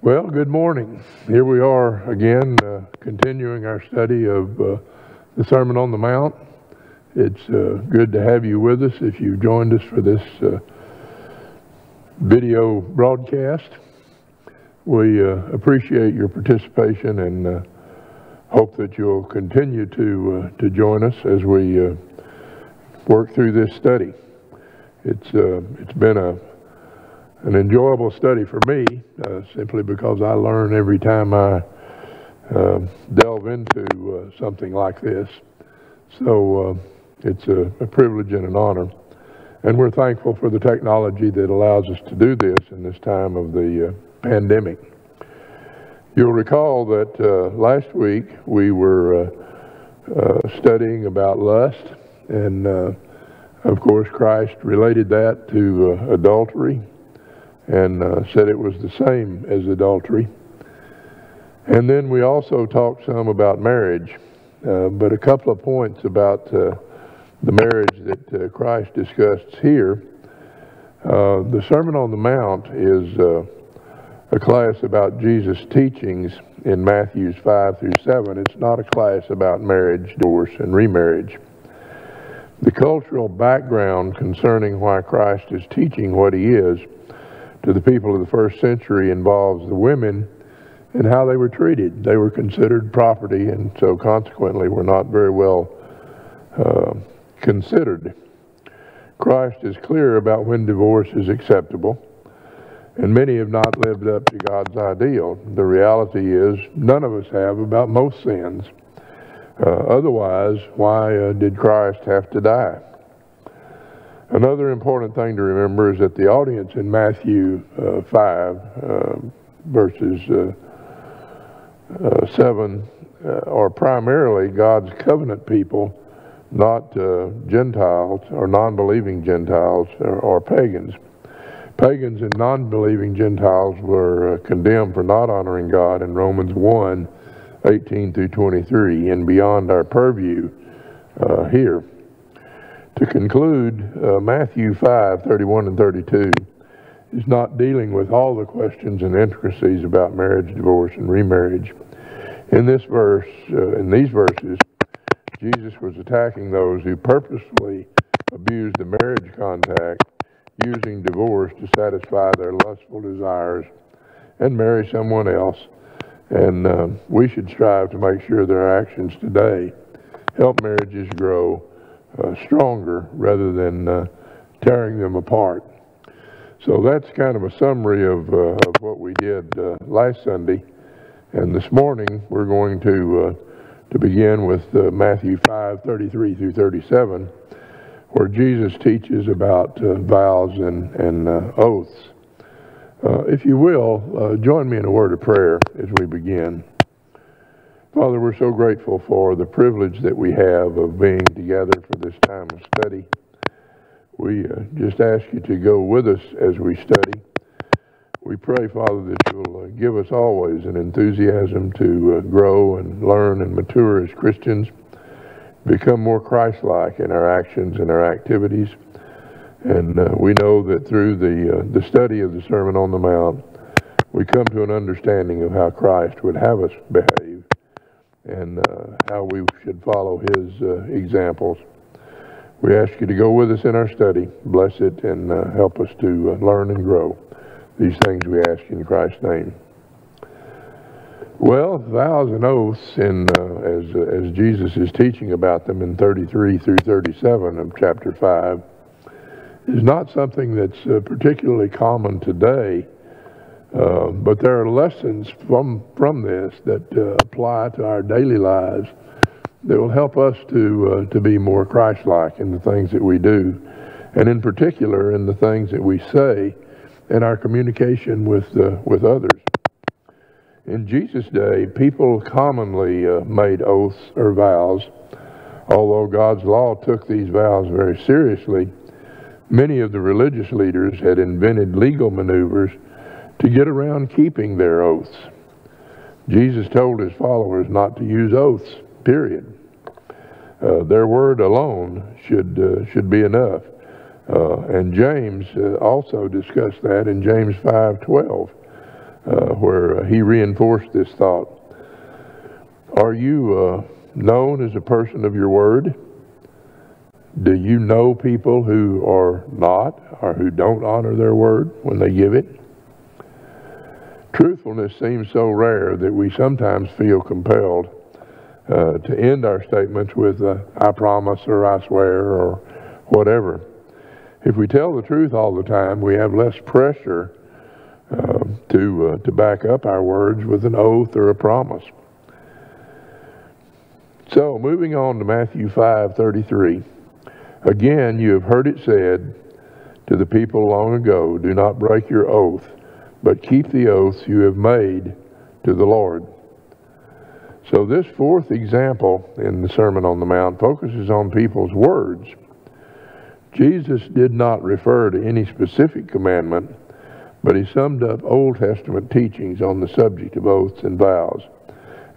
Well, good morning. Here we are again, continuing our study of the Sermon on the Mount. It's good to have you with us if you've joined us for this video broadcast. We appreciate your participation and hope that you'll continue to join us as we work through this study. It's been an enjoyable study for me, simply because I learn every time I delve into something like this. So it's a privilege and an honor. And we're thankful for the technology that allows us to do this in this time of the pandemic. You'll recall that last week we were studying about lust, and of course Christ related that to adultery and said it was the same as adultery. And then we also talked some about marriage, but a couple of points about the marriage that Christ discussed here. The Sermon on the Mount is a class about Jesus' teachings in Matthews 5 through 7. It's not a class about marriage, divorce, and remarriage. The cultural background concerning why Christ is teaching what he is to the people of the first century involves the women and how they were treated. They were considered property, and so consequently were not very well considered. Christ is clear about when divorce is acceptable, and many have not lived up to God's ideal. The reality is none of us have about most sins. Otherwise, why did Christ have to die? Another important thing to remember is that the audience in Matthew 5, verses 7, are primarily God's covenant people, not Gentiles or non-believing Gentiles or pagans. Pagans and non-believing Gentiles were condemned for not honoring God in Romans 1, 18 through 23, and beyond our purview here. To conclude, Matthew 5, 31 and 32 is not dealing with all the questions and intricacies about marriage, divorce, and remarriage. In this verse, in these verses, Jesus was attacking those who purposefully abused the marriage contract, using divorce to satisfy their lustful desires and marry someone else. And we should strive to make sure that our actions today help marriages grow stronger rather than tearing them apart. So that's kind of a summary of what we did last Sunday. And this morning we're going to begin with Matthew 5, 33 through 37, where Jesus teaches about vows and oaths. If you will, join me in a word of prayer as we begin. Father, we're so grateful for the privilege that we have of being together for this time of study. We just ask you to go with us as we study. We pray, Father, that you'll give us always an enthusiasm to grow and learn and mature as Christians, become more Christ-like in our actions and our activities. And we know that through the study of the Sermon on the Mount, we come to an understanding of how Christ would have us behave and how we should follow his examples. We ask you to go with us in our study, bless it, and help us to learn and grow. These things we ask in Christ's name. Well, vows and oaths, as Jesus is teaching about them in 33 through 37 of chapter 5, is not something that's particularly common today. But there are lessons from this that apply to our daily lives that will help us to be more Christ-like in the things that we do, and in particular in the things that we say in our communication with others. In Jesus' day, people commonly made oaths or vows. Although God's law took these vows very seriously, many of the religious leaders had invented legal maneuvers to get around keeping their oaths. Jesus told his followers not to use oaths, period. Their word alone should be enough. And James also discussed that in James 5:12. where he reinforced this thought. Are you known as a person of your word? Do you know people who are not, or who don't honor their word when they give it? Truthfulness seems so rare that we sometimes feel compelled to end our statements with I promise, or I swear, or whatever. If we tell the truth all the time, we have less pressure to back up our words with an oath or a promise. So, moving on to Matthew 5:33. Again, you have heard it said to the people long ago, do not break your oath, but keep the oaths you have made to the Lord. So this fourth example in the Sermon on the Mount focuses on people's words. Jesus did not refer to any specific commandment, but he summed up Old Testament teachings on the subject of oaths and vows.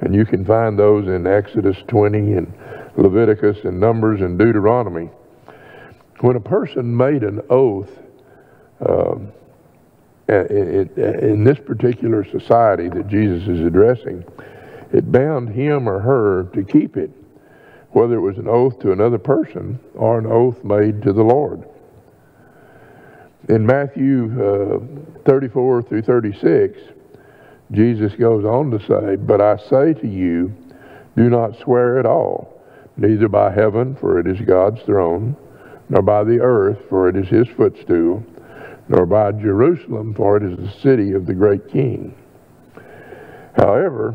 And you can find those in Exodus 20 and Leviticus and Numbers and Deuteronomy. When a person made an oath in this particular society that Jesus is addressing, it bound him or her to keep it, whether it was an oath to another person or an oath made to the Lord. In Matthew 34 through 36, Jesus goes on to say, but I say to you, do not swear at all, neither by heaven, for it is God's throne, nor by the earth, for it is his footstool, nor by Jerusalem, for it is the city of the great king. However,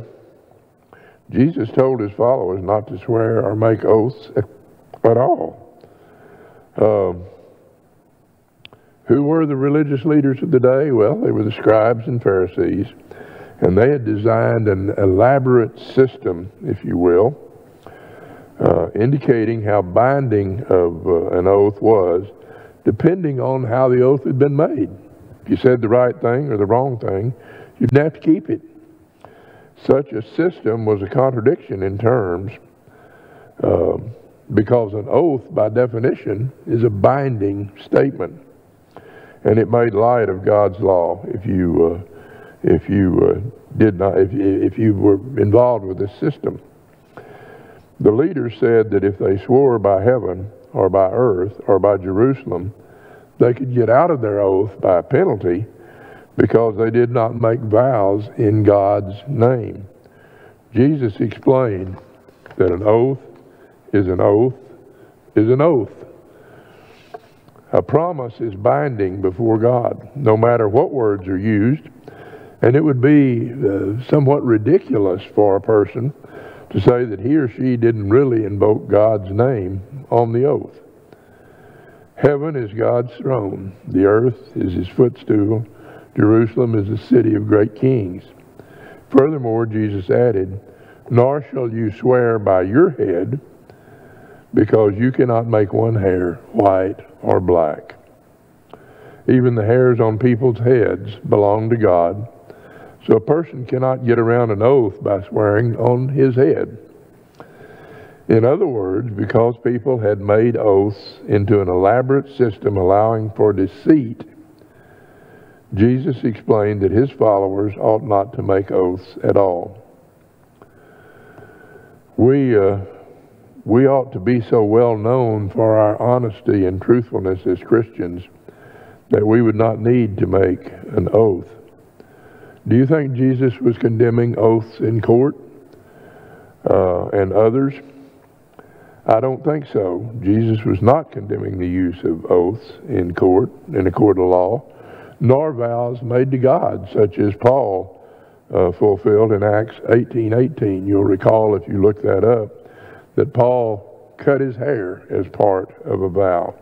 Jesus told his followers not to swear or make oaths at all. Who were the religious leaders of the day? Well, they were the scribes and Pharisees, and they had designed an elaborate system, if you will, indicating how binding of an oath was, depending on how the oath had been made. If you said the right thing or the wrong thing, you didn't have to keep it. Such a system was a contradiction in terms, because an oath, by definition, is a binding statement, and it made light of God's law. If you were involved with this system, the leaders said that if they swore by heaven or by earth or by Jerusalem, they could get out of their oath by a penalty because they did not make vows in God's name. Jesus explained that an oath is an oath is an oath. A promise is binding before God, no matter what words are used, and it would be somewhat ridiculous for a person to say that he or she didn't really invoke God's name on the oath. Heaven is God's throne. The earth is his footstool. Jerusalem is the city of great kings. Furthermore, Jesus added, nor shall you swear by your head, because you cannot make one hair white or black. Even the hairs on people's heads belong to God, so a person cannot get around an oath by swearing on his head. In other words, because people had made oaths into an elaborate system allowing for deceit, Jesus explained that his followers ought not to make oaths at all. We ought to be so well known for our honesty and truthfulness as Christians that we would not need to make an oath. Do you think Jesus was condemning oaths in court and others? I don't think so. Jesus was not condemning the use of oaths in a court of law, nor vows made to God, such as Paul fulfilled in Acts 18:18. You'll recall, if you look that up, that Paul cut his hair as part of a vow.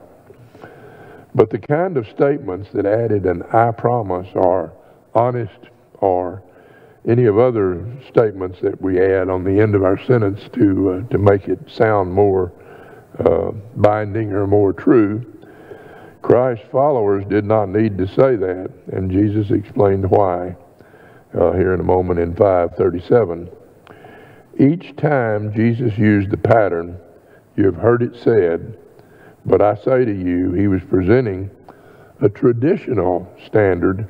But the kind of statements that added an I promise or honest or any of other statements that we add on the end of our sentence to make it sound more binding or more true, Christ's followers did not need to say that, and Jesus explained why here in a moment in 5:37. Each time Jesus used the pattern, you have heard it said, but I say to you, he was presenting a traditional standard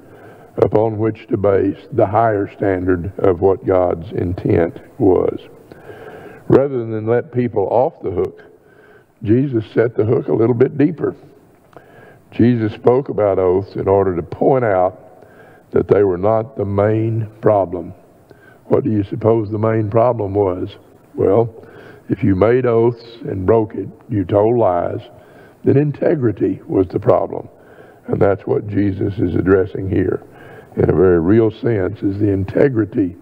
upon which to base the higher standard of what God's intent was. Rather than let people off the hook, Jesus set the hook a little bit deeper. Jesus spoke about oaths in order to point out that they were not the main problem. What do you suppose the main problem was? Well, if you made oaths and broke it, you told lies, then integrity was the problem. And that's what Jesus is addressing here, in a very real sense, is the integrity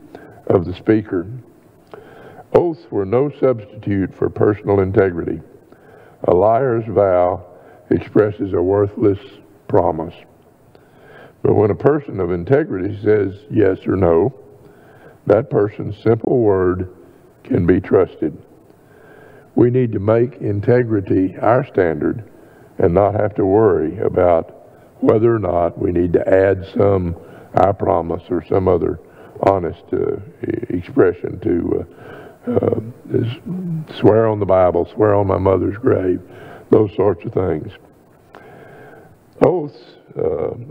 of the speaker. Oaths were no substitute for personal integrity. A liar's vow expresses a worthless promise. But when a person of integrity says yes or no, that person's simple word can be trusted. We need to make integrity our standard and not have to worry about whether or not we need to add some "I promise" or some other honest expression to swear on the Bible, swear on my mother's grave, those sorts of things. Oaths,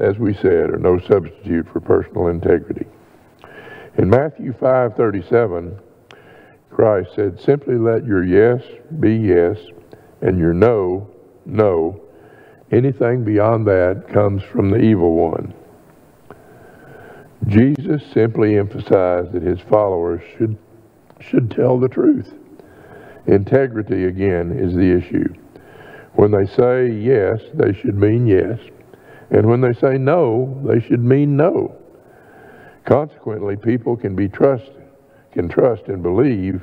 as we said, are no substitute for personal integrity. In Matthew 5:37, Christ said, "Simply let your yes be yes and your no, no. Anything beyond that comes from the evil one." Jesus simply emphasized that his followers should tell the truth. Integrity, again, is the issue. When they say yes, they should mean yes. And when they say no, they should mean no. Consequently, people can trust and believe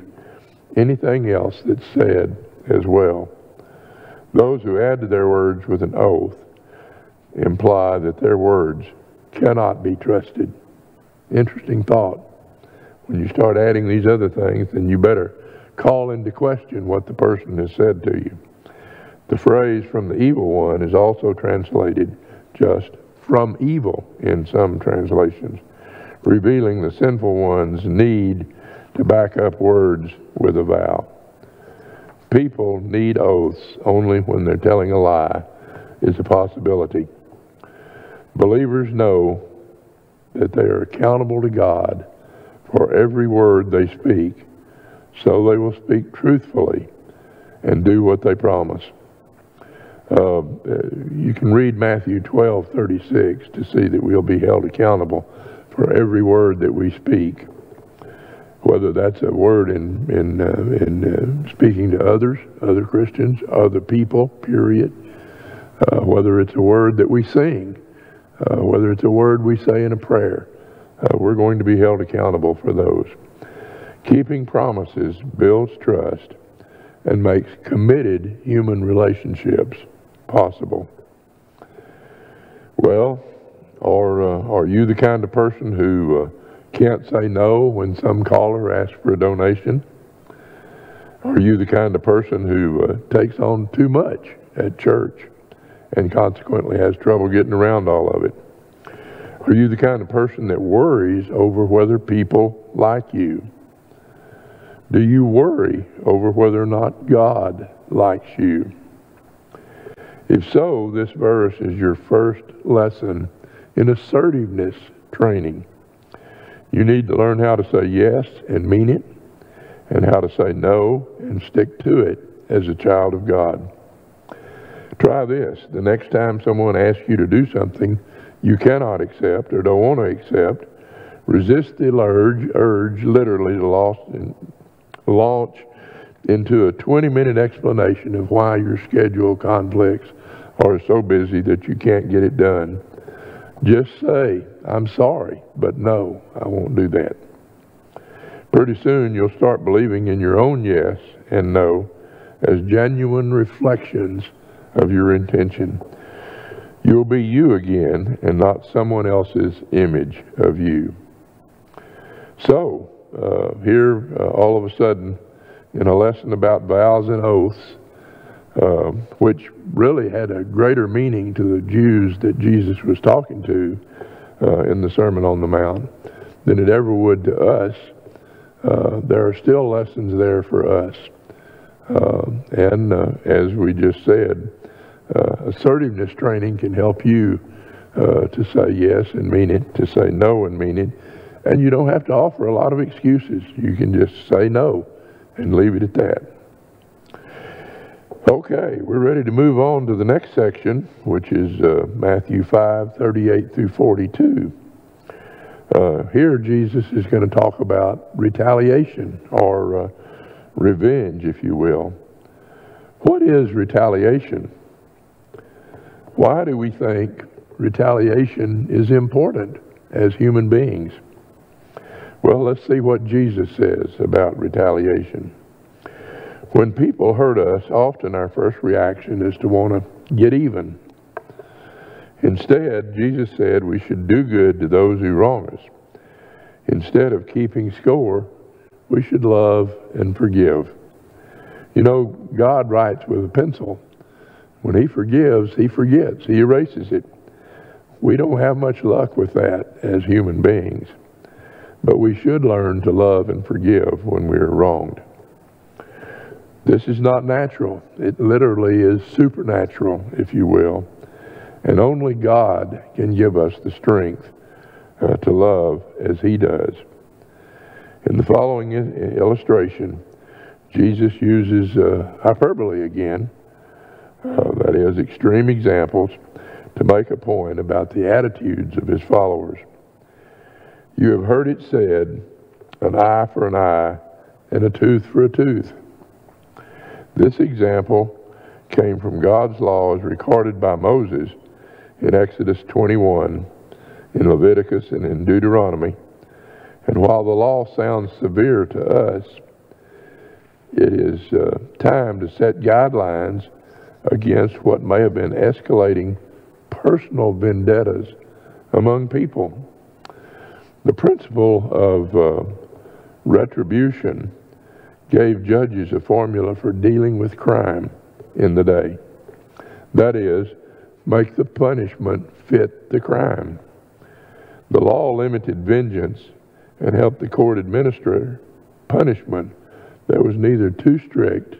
anything else that's said as well. Those who add to their words with an oath imply that their words cannot be trusted. Interesting thought. When you start adding these other things, then you better call into question what the person has said to you. The phrase "from the evil one" is also translated just "from evil" in some translations, revealing the sinful one's need to back up words with a vow. People need oaths only when they're telling a lie is a possibility. Believers know that they are accountable to God for every word they speak, so they will speak truthfully and do what they promise. You can read Matthew 12:36 to see that we'll be held accountable for every word that we speak, whether that's a word in speaking to others, other Christians, other people, period, whether it's a word that we sing, whether it's a word we say in a prayer. We're going to be held accountable for those. Keeping promises builds trust and makes committed human relationships possible. Well, are you the kind of person who can't say no when some caller asks for a donation? Are you the kind of person who takes on too much at church and consequently has trouble getting around all of it? Are you the kind of person that worries over whether people like you? Do you worry over whether or not God likes you? If so, this verse is your first lesson in assertiveness training. You need to learn how to say yes and mean it, and how to say no and stick to it as a child of God. Try this. The next time someone asks you to do something you cannot accept or don't want to accept, resist the urge literally to launch into a 20-minute explanation of why your schedule conflicts are so busy that you can't get it done. Just say, "I'm sorry, but no, I won't do that." Pretty soon you'll start believing in your own yes and no as genuine reflections of your intention. You'll be you again and not someone else's image of you. So, here all of a sudden, in a lesson about vows and oaths, which really had a greater meaning to the Jews that Jesus was talking to in the Sermon on the Mount than it ever would to us, there are still lessons there for us. And as we just said, assertiveness training can help you to say yes and mean it, to say no and mean it. And you don't have to offer a lot of excuses. You can just say no and leave it at that. Okay, we're ready to move on to the next section, which is Matthew 5:38 through 42. Here Jesus is going to talk about retaliation, or revenge, if you will. What is retaliation? Why do we think retaliation is important as human beings? Well, let's see what Jesus says about retaliation. When people hurt us, often our first reaction is to want to get even. Instead, Jesus said we should do good to those who wrong us. Instead of keeping score, we should love and forgive. You know, God writes with a pencil. When He forgives, He forgets. He erases it. We don't have much luck with that as human beings. But we should learn to love and forgive when we are wronged. This is not natural. It literally is supernatural, if you will. And only God can give us the strength to love as He does. In the following illustration, Jesus uses hyperbole again, that is, extreme examples, to make a point about the attitudes of His followers. You have heard it said, an eye for an eye and a tooth for a tooth. This example came from God's law as recorded by Moses in Exodus 21, in Leviticus, and in Deuteronomy. And while the law sounds severe to us, it is time to set guidelines against what may have been escalating personal vendettas among people. The principle of retribution gave judges a formula for dealing with crime in the day. That is, make the punishment fit the crime. The law limited vengeance and helped the court administer punishment that was neither too strict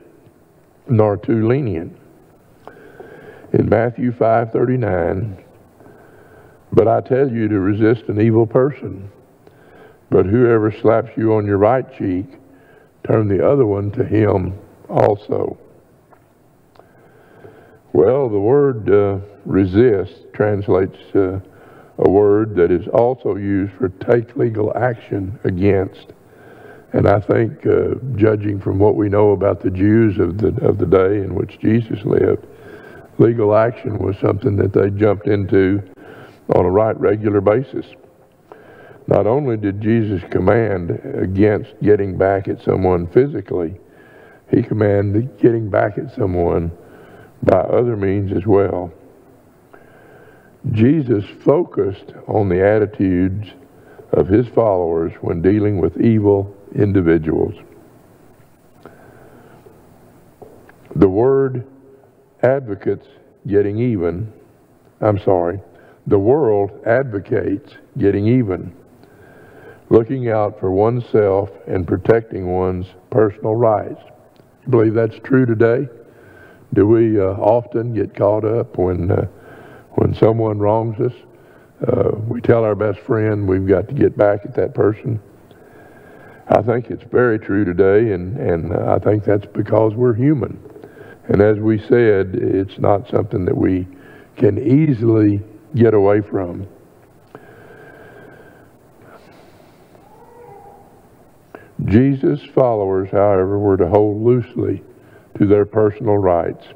nor too lenient. In Matthew 5:39, but I tell you to resist an evil person, but whoever slaps you on your right cheek, turn the other one to him also. Well, the word resist translates a word that is also used for take legal action against. And I think, judging from what we know about the Jews of the day in which Jesus lived, legal action was something that they jumped into on a regular basis. Not only did Jesus command against getting back at someone physically, He commanded getting back at someone by other means as well. Jesus focused on the attitudes of His followers when dealing with evil individuals. The word advocates getting even. The world advocates getting even, looking out for oneself and protecting one's personal rights. You believe that's true today? Do we often get caught up when someone wrongs us? We tell our best friend we've got to get back at that person. I think it's very true today, and I think that's because we're human. And as we said, it's not something that we can easily get away from. Jesus' followers, however, were to hold loosely to their personal rights.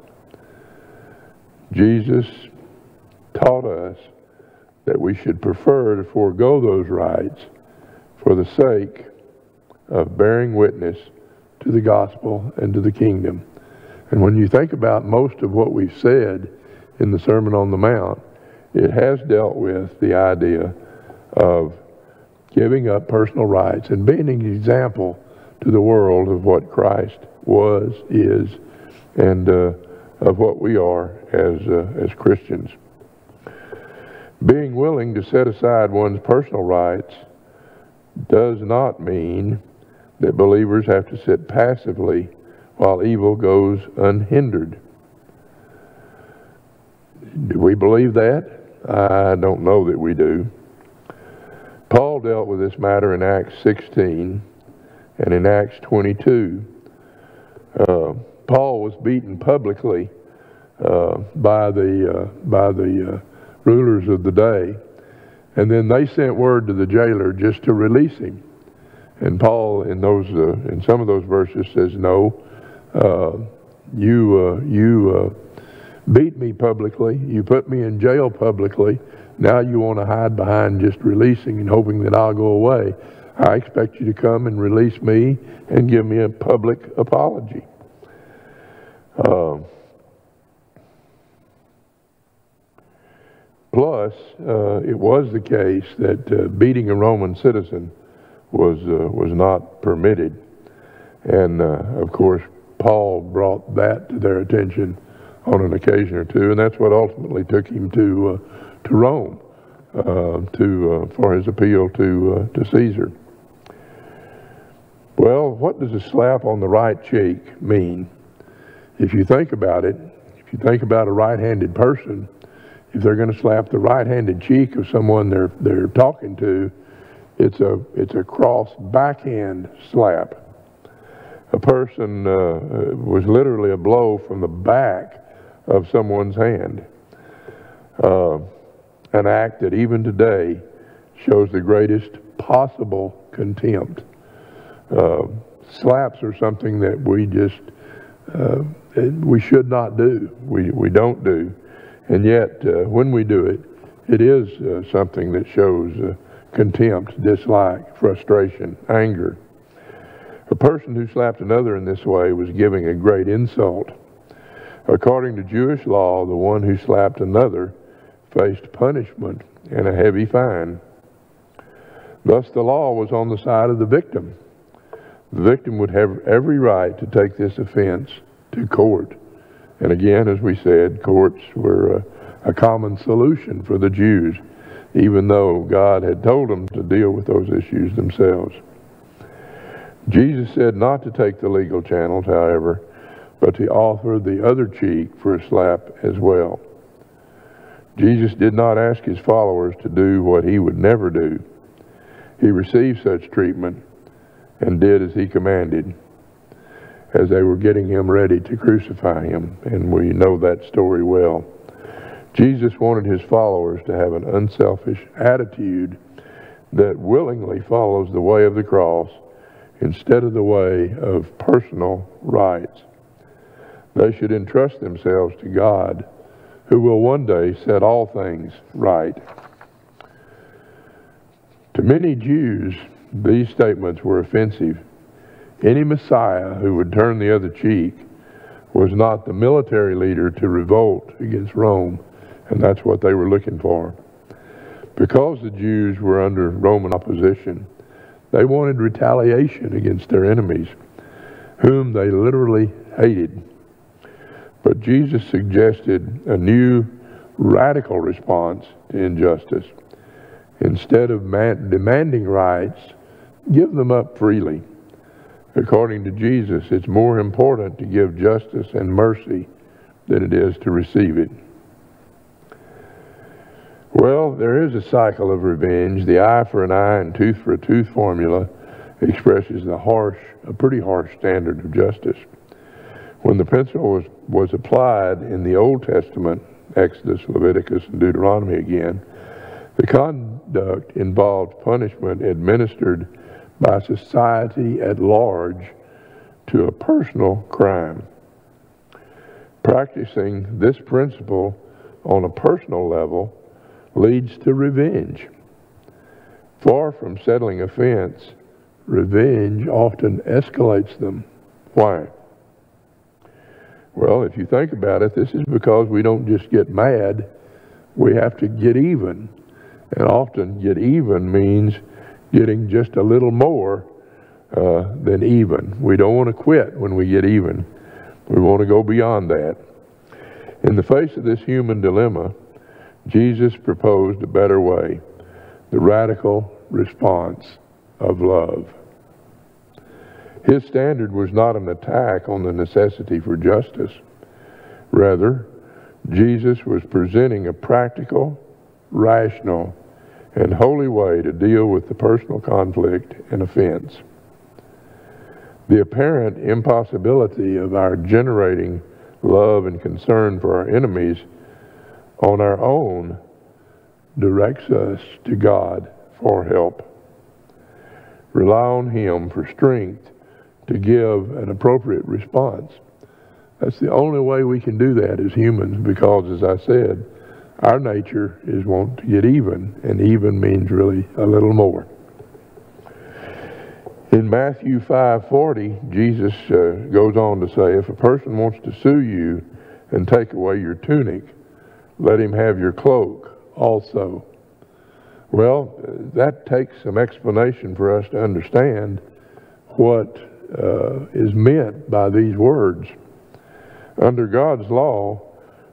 Jesus taught us that we should prefer to forego those rights for the sake of bearing witness to the gospel and to the kingdom. And when you think about most of what we've said in the Sermon on the Mount, it has dealt with the idea of giving up personal rights and being an example to the world of what Christ was, is, and of what we are as Christians. Being willing to set aside one's personal rights does not mean that believers have to sit passively while evil goes unhindered. Do we believe that? I don't know that we do. Paul dealt with this matter in Acts 16 and in Acts 22. Paul was beaten publicly by the rulers of the day, and then they sent word to the jailer just to release him. And Paul, in some of those verses, says, "No, you beat me publicly. You put me in jail publicly. Now you want to hide behind just releasing and hoping that I'll go away. I expect you to come and release me and give me a public apology." Plus, it was the case that beating a Roman citizen was not permitted, and of course Paul brought that to their attention on an occasion or two, and that's what ultimately took him to Rome for his appeal to Caesar. Well, what does a slap on the right cheek mean? If you think about it, if you think about a right-handed person, if they're going to slap the right-handed cheek of someone they're talking to, it's a cross backhand slap. A person was literally a blow from the back of someone's hand. An act that even today shows the greatest possible contempt. Slaps are something that we should not do. We don't do. And yet, when we do it, it is something that shows contempt, dislike, frustration, anger. A person who slapped another in this way was giving a great insult. According to Jewish law, the one who slapped another faced punishment and a heavy fine. Thus, the law was on the side of the victim. The victim would have every right to take this offense to court. And again, as we said, courts were a common solution for the Jews, even though God had told them to deal with those issues themselves. Jesus said not to take the legal channels, however, but to offer the other cheek for a slap as well. Jesus did not ask his followers to do what he would never do. He received such treatment and did as he commanded as they were getting him ready to crucify him, and we know that story well. Jesus wanted his followers to have an unselfish attitude that willingly follows the way of the cross instead of the way of personal rights. They should entrust themselves to God, who will one day set all things right. To many Jews, these statements were offensive. Any Messiah who would turn the other cheek was not the military leader to revolt against Rome, and that's what they were looking for. Because the Jews were under Roman opposition, they wanted retaliation against their enemies, whom they literally hated. But Jesus suggested a new, radical response to injustice. Instead of demanding rights, give them up freely. According to Jesus, it's more important to give justice and mercy than it is to receive it. Well, there is a cycle of revenge. The eye for an eye and tooth for a tooth formula expresses a pretty harsh standard of justice. When the pencil was applied in the Old Testament, Exodus, Leviticus, and Deuteronomy again, the conduct involved punishment administered by society at large to a personal crime. Practicing this principle on a personal level leads to revenge. Far from settling offense, revenge often escalates them. Why? Well, if you think about it, this is because we don't just get mad, we have to get even. And often get even means getting just a little more than even. We don't want to quit when we get even. We want to go beyond that. In the face of this human dilemma, Jesus proposed a better way, the radical response of love. His standard was not an attack on the necessity for justice. Rather, Jesus was presenting a practical, rational, and holy way to deal with the personal conflict and offense. The apparent impossibility of our generating love and concern for our enemies on our own directs us to God for help. Rely on Him for strength to give an appropriate response. That's the only way we can do that as humans, because, as I said, our nature is want to get even, and even means really a little more. In Matthew 5:40, Jesus goes on to say, if a person wants to sue you and take away your tunic, let him have your cloak also. Well, that takes some explanation for us to understand what is meant by these words. Under God's law,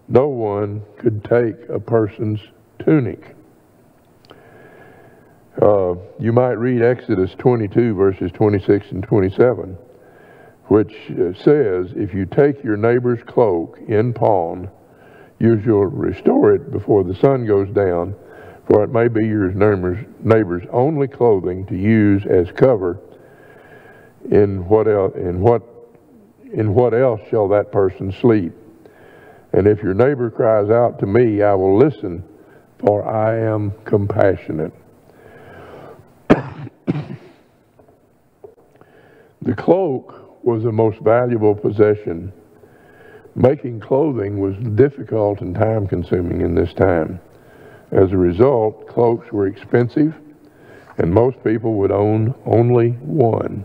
no one could take a person's tunic. You might read Exodus 22, verses 26 and 27, which says, if you take your neighbor's cloak in pawn, you shall restore it before the sun goes down, for it may be your neighbor's only clothing to use as cover. In what else shall that person sleep? And if your neighbor cries out to me, I will listen, for I am compassionate. The cloak was the most valuable possession. Making clothing was difficult and time-consuming in this time. As a result, cloaks were expensive, and most people would own only one.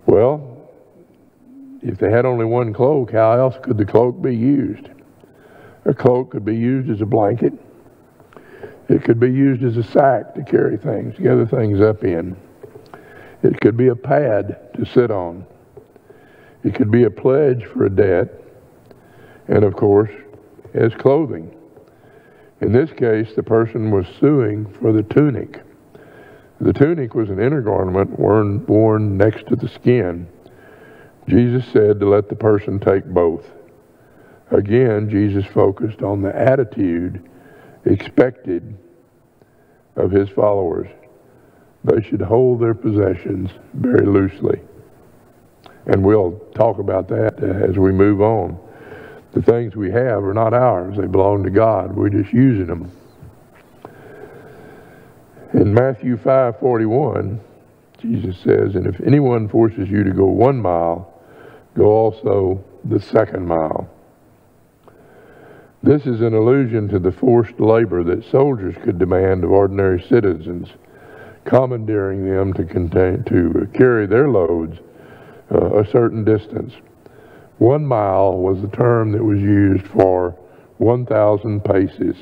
Well, if they had only one cloak, how else could the cloak be used? A cloak could be used as a blanket. It could be used as a sack to carry things, to gather things up in. It could be a pad to sit on. It could be a pledge for a debt, and of course, as clothing. In this case, the person was suing for the tunic. The tunic was an inner garment worn next to the skin. Jesus said to let the person take both. Again, Jesus focused on the attitude expected of his followers. They should hold their possessions very loosely. And we'll talk about that as we move on. The things we have are not ours. They belong to God. We're just using them. In Matthew 5:41, Jesus says, and if anyone forces you to go 1 mile, go also the 2nd mile. This is an allusion to the forced labor that soldiers could demand of ordinary citizens, commandeering them to carry their loads a certain distance. 1 mile was the term that was used for 1,000 paces.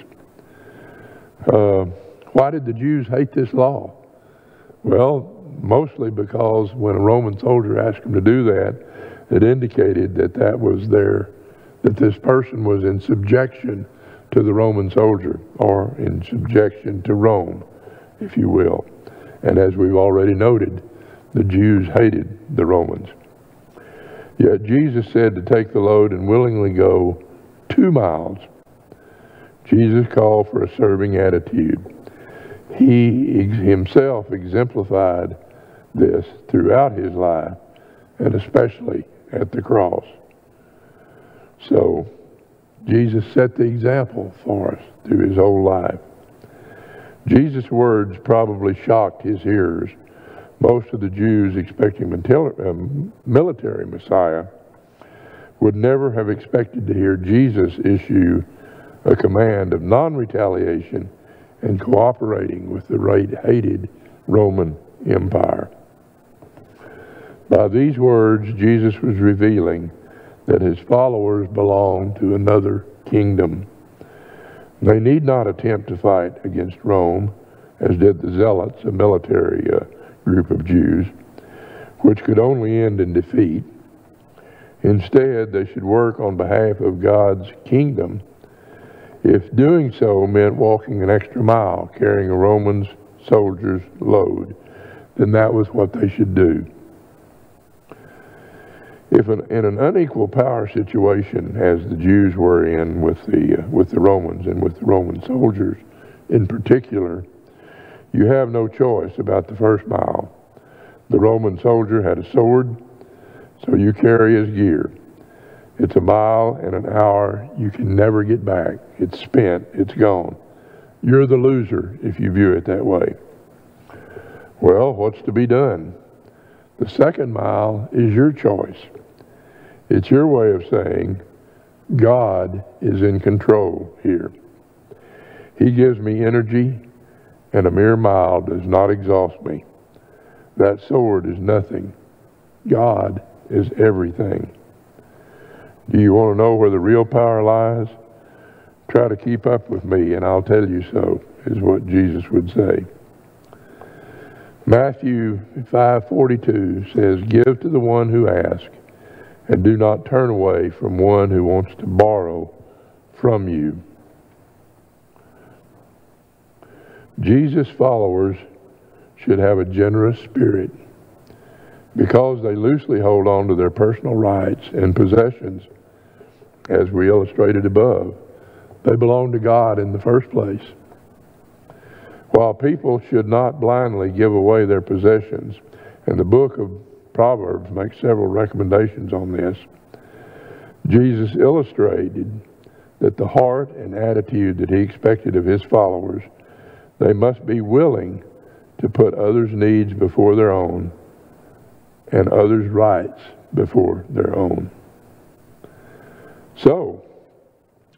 Why did the Jews hate this law? Well, mostly because when a Roman soldier asked them to do that, it indicated that that this person was in subjection to the Roman soldier, or in subjection to Rome, if you will. And as we've already noted, the Jews hated the Romans. Yet Jesus said to take the load and willingly go 2 miles. Jesus called for a serving attitude. He himself exemplified this throughout his life, and especially at the cross. So, Jesus set the example for us through his whole life. Jesus' words probably shocked his hearers. Most of the Jews expecting a military Messiah would never have expected to hear Jesus issue a command of non-retaliation and cooperating with the hated Roman Empire. By these words, Jesus was revealing that his followers belonged to another kingdom. They need not attempt to fight against Rome, as did the Zealots, a military group of Jews, which could only end in defeat. Instead, they should work on behalf of God's kingdom. If doing so meant walking an extra mile, carrying a Roman soldier's load, then that was what they should do. If in an unequal power situation, as the Jews were in with the Romans and with the Roman soldiers in particular, you have no choice about the first mile. The Roman soldier had a sword, so you carry his gear. It's a mile and an hour you can never get back. It's spent, it's gone. You're the loser if you view it that way. Well, what's to be done? The second mile is your choice. It's your way of saying, God is in control here. He gives me energy, and a mere mile does not exhaust me. That sword is nothing. God is everything. Do you want to know where the real power lies? Try to keep up with me, and I'll tell you so, is what Jesus would say. Matthew 5:42 says, give to the one who asks, and do not turn away from one who wants to borrow from you. Jesus' followers should have a generous spirit. Because they loosely hold on to their personal rights and possessions, as we illustrated above, they belong to God in the first place. While people should not blindly give away their possessions, and the book of Proverbs makes several recommendations on this, Jesus illustrated that the heart and attitude that he expected of his followers, they must be willing to put others' needs before their own and others' rights before their own. So,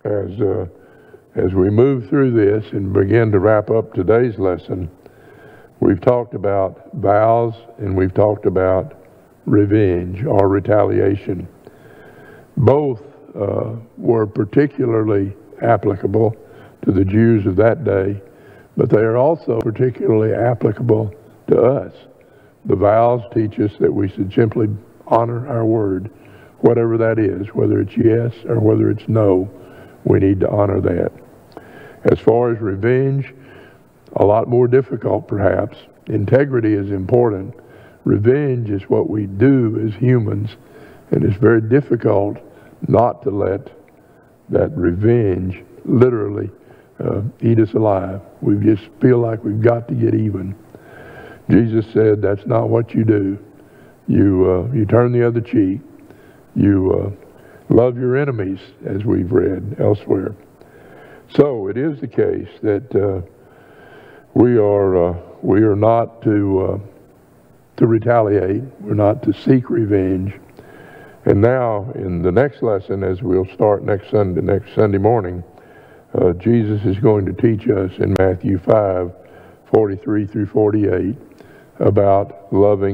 as we move through this and begin to wrap up today's lesson, we've talked about vows and we've talked about revenge or retaliation. Both were particularly applicable to the Jews of that day, but they are also particularly applicable to us. The vows teach us that we should simply honor our word, whatever that is, whether it's yes or whether it's no, we need to honor that. As far as revenge, a lot more difficult perhaps. Integrity is important. Revenge is what we do as humans, and it's very difficult not to let that revenge literally eat us alive. We just feel like we've got to get even. Jesus said that's not what you do. You turn the other cheek. You love your enemies, as we've read elsewhere. So it is the case that we are not to retaliate. We're not to seek revenge. And now, in the next lesson, as we'll start next Sunday morning, Jesus is going to teach us in Matthew 5:43 through 48 about loving